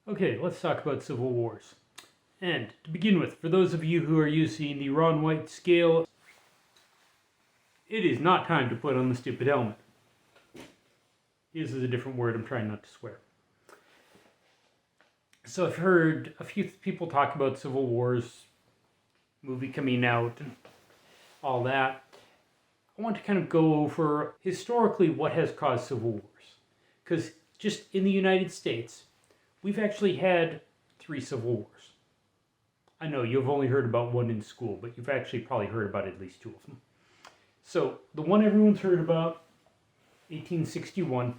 Okay, let's talk about civil wars. And to begin with, for those of you who are using the Ron White scale, it is not time to put on the stupid helmet. This is a different word, I'm trying not to swear. So I've heard a few people talk about civil wars, movie coming out, and all that. I want to kind of go over historically what has caused civil wars. Because just in the United States, we've actually had 3 civil wars. I know you've only heard about one in school, but you've actually probably heard about at least 2 of them. So the one everyone's heard about, 1861,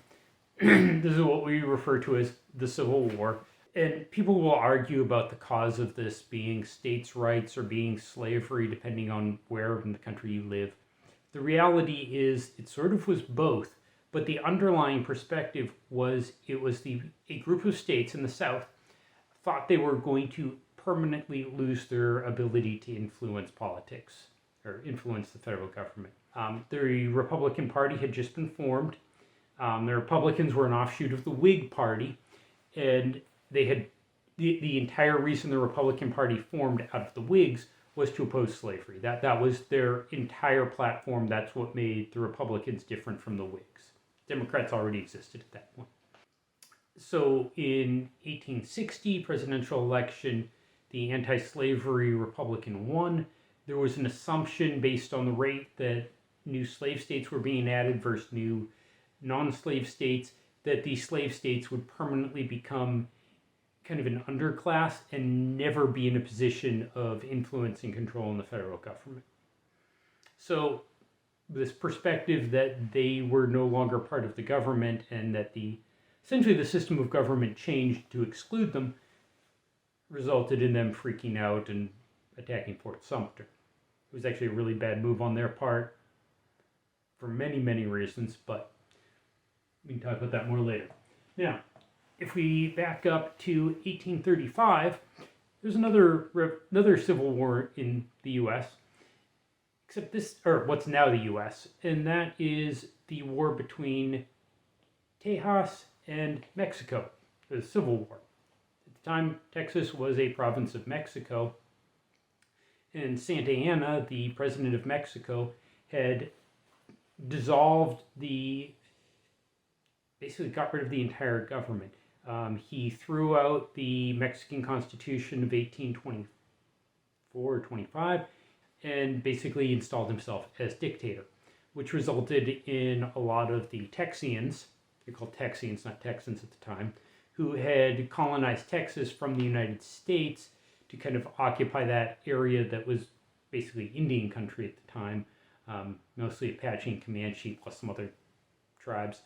this is what we refer to as the Civil War. And people will argue about the cause of this being states' rights or being slavery, depending on where in the country you live. The reality is it sort of was both, but the underlying perspective was a group of states in the South thought they were going to permanently lose their ability to influence politics or influence the federal government. The Republican Party had just been formed. The Republicans were an offshoot of the Whig Party, and they had the entire reason the Republican Party formed out of the Whigs was to oppose slavery. That was their entire platform. That's what made the Republicans different from the Whigs. Democrats already existed at that point. So in 1860 presidential election, the anti-slavery Republican won. There was an assumption based on the rate that new slave states were being added versus new non-slave states that the slave states would permanently become kind of an underclass and never be in a position of influence and control in the federal government. So this perspective that they were no longer part of the government and that essentially the system of government changed to exclude them resulted in them freaking out and attacking Fort Sumter. It was actually a really bad move on their part for many, many reasons, but we can talk about that more later. Now, if we back up to 1835, there's another civil war in the U.S., except what's now the U.S., and that is the war between Tejas and Mexico, the Civil War. At the time, Texas was a province of Mexico, and Santa Anna, the president of Mexico, had dissolved basically got rid of the entire government. He threw out the Mexican Constitution of 1824 or 25 and basically installed himself as dictator, which resulted in a lot of the Texians, they're called Texians, not Texans at the time, who had colonized Texas from the United States to kind of occupy that area that was basically Indian country at the time, mostly Apache and Comanche plus some other tribes.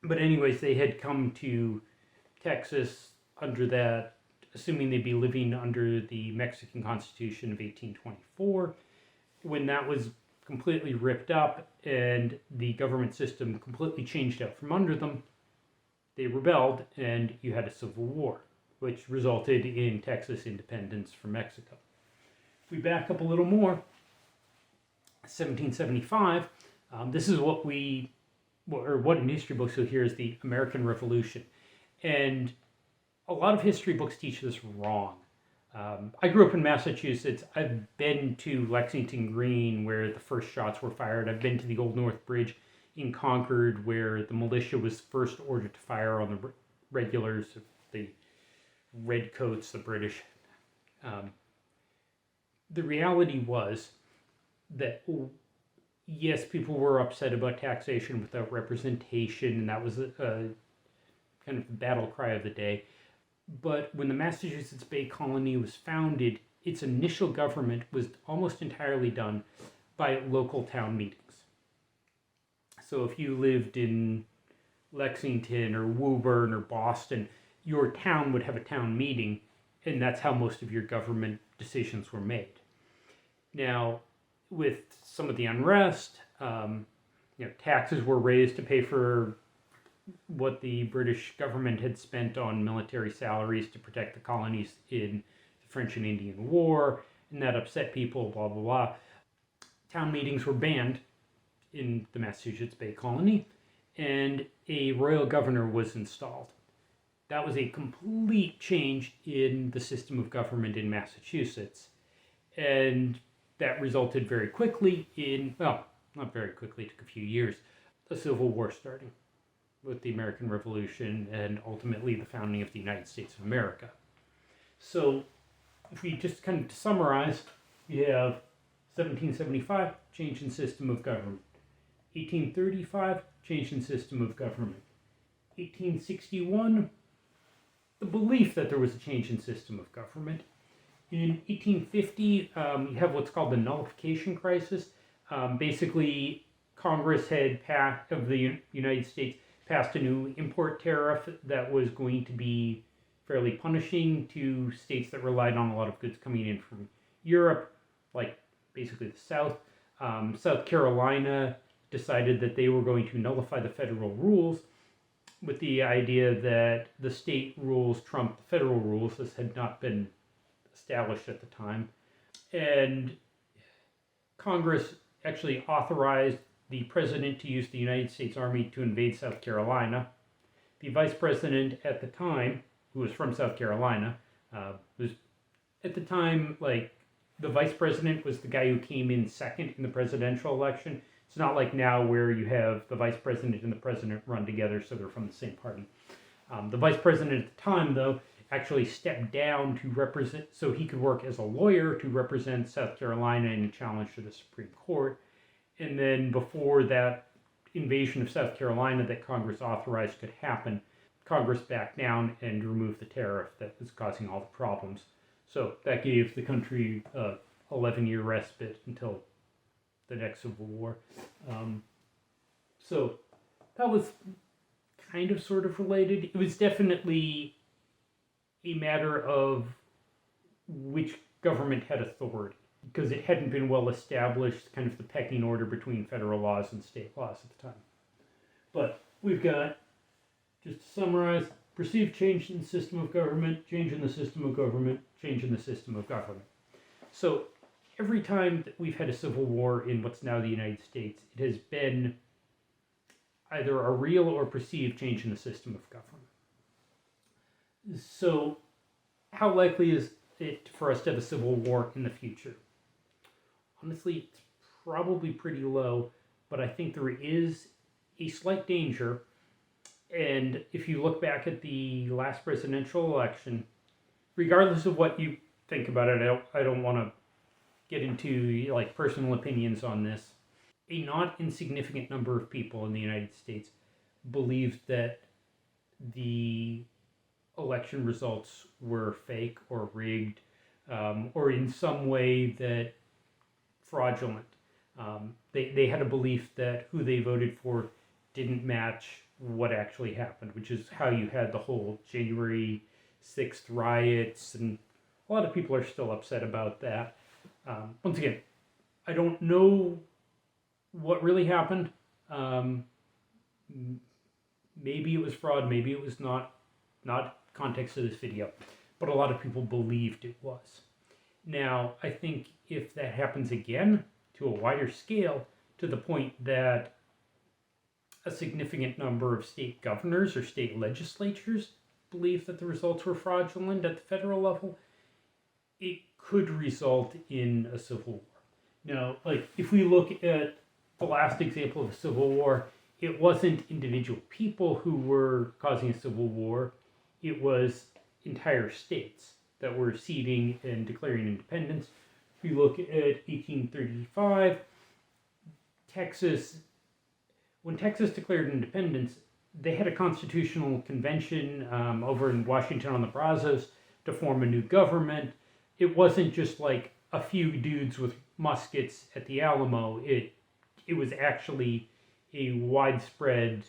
But anyways, they had come to Texas under that, assuming they'd be living under the Mexican Constitution of 1824. When that was completely ripped up and the government system completely changed out from under them, they rebelled and you had a civil war, which resulted in Texas independence from Mexico. If we back up a little more, 1775, this is what in history books you'll hear is the American Revolution. And a lot of history books teach this wrong. I grew up in Massachusetts. I've been to Lexington Green where the first shots were fired. I've been to the Old North Bridge in Concord where the militia was first ordered to fire on the regulars, the redcoats, the British. The reality was that yes, people were upset about taxation without representation, and that was a kind of the battle cry of the day. But when the Massachusetts Bay Colony was founded, its initial government was almost entirely done by local town meetings. So if you lived in Lexington or Woburn or Boston, your town would have a town meeting, and that's how most of your government decisions were made. Now, with some of the unrest, taxes were raised to pay for what the British government had spent on military salaries to protect the colonies in the French and Indian War, and that upset people, blah, blah, blah. Town meetings were banned in the Massachusetts Bay Colony, and a royal governor was installed. That was a complete change in the system of government in Massachusetts. And that resulted very quickly in, well, not very quickly, it took a few years, the Civil War starting with the American Revolution and ultimately the founding of the United States of America. So if we just kind of summarize, we have 1775, change in system of government. 1835, change in system of government. 1861, the belief that there was a change in system of government. In 1850, you have what's called the Nullification Crisis. Basically, Congress of the United States passed a new import tariff that was going to be fairly punishing to states that relied on a lot of goods coming in from Europe, like basically the South. South Carolina decided that they were going to nullify the federal rules with the idea that the state rules trumped the federal rules. This had not been established at the time. And Congress actually authorized the president to use the United States Army to invade South Carolina. The vice president at the time, who was from South Carolina, was at the time like the vice president was the guy who came in second in the presidential election. It's not like now where you have the vice president and the president run together, so they're from the same party. The vice president at the time, though, actually stepped down to represent, so he could work as a lawyer to represent South Carolina in a challenge to the Supreme Court. And then before that invasion of South Carolina that Congress authorized could happen, Congress backed down and removed the tariff that was causing all the problems. So that gave the country a 11-year respite until the next Civil War. So that was kind of sort of related. It was definitely a matter of which government had authority, because it hadn't been well established, kind of the pecking order between federal laws and state laws at the time. But we've got, just to summarize, perceived change in the system of government, change in the system of government, change in the system of government. So every time that we've had a civil war in what's now the United States, it has been either a real or perceived change in the system of government. So how likely is it for us to have a civil war in the future? Honestly, it's probably pretty low, but I think there is a slight danger. And if you look back at the last presidential election, regardless of what you think about it, I don't want to get into like personal opinions on this. A not insignificant number of people in the United States believed that the election results were fake or rigged, or in some way that fraudulent. They had a belief that who they voted for didn't match what actually happened, which is how you had the whole January 6th riots, and a lot of people are still upset about that. Once again, I don't know what really happened. Maybe it was fraud, maybe it was not context of this video, but a lot of people believed it was. Now, I think if that happens again to a wider scale, to the point that a significant number of state governors or state legislatures believe that the results were fraudulent at the federal level, it could result in a civil war. Now, like if we look at the last example of a civil war, it wasn't individual people who were causing a civil war, it was entire states that were ceding and declaring independence. If you look at 1835, when Texas declared independence, they had a constitutional convention over in Washington on the Brazos to form a new government. It wasn't just like a few dudes with muskets at the Alamo. It was actually a widespread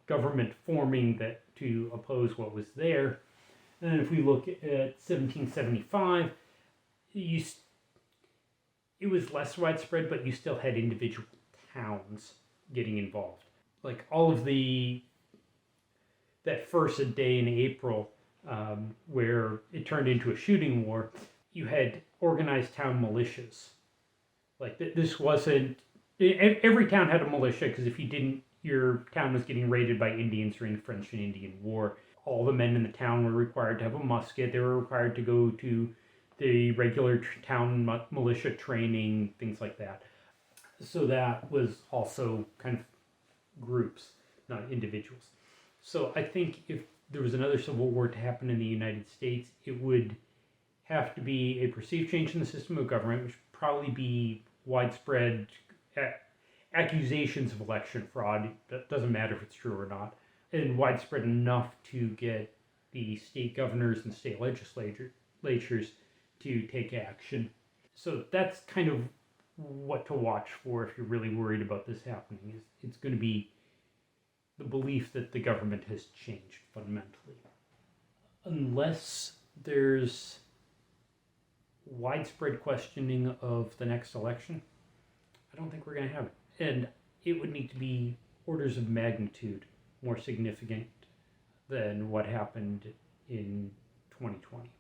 government forming that to oppose what was there. And then if we look at 1775, it was less widespread, but you still had individual towns getting involved. Like all of that first day in April, where it turned into a shooting war, you had organized town militias. Like this wasn't, every town had a militia, because if you didn't, your town was getting raided by Indians during the French and Indian War. all the men in the town were required to have a musket. They were required to go to the regular town militia training, things like that. So that was also kind of groups, not individuals. So I think if there was another civil war to happen in the United States, it would have to be a perceived change in the system of government, which would probably be widespread accusations of election fraud. That doesn't matter if it's true or not, and widespread enough to get the state governors and state legislatures to take action. So that's kind of what to watch for if you're really worried about this happening. Is it's going to be the belief that the government has changed fundamentally. Unless there's widespread questioning of the next election, I don't think we're going to have it. And it would need to be orders of magnitude more significant than what happened in 2020.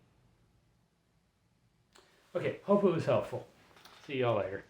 Okay, hope it was helpful. See y'all later.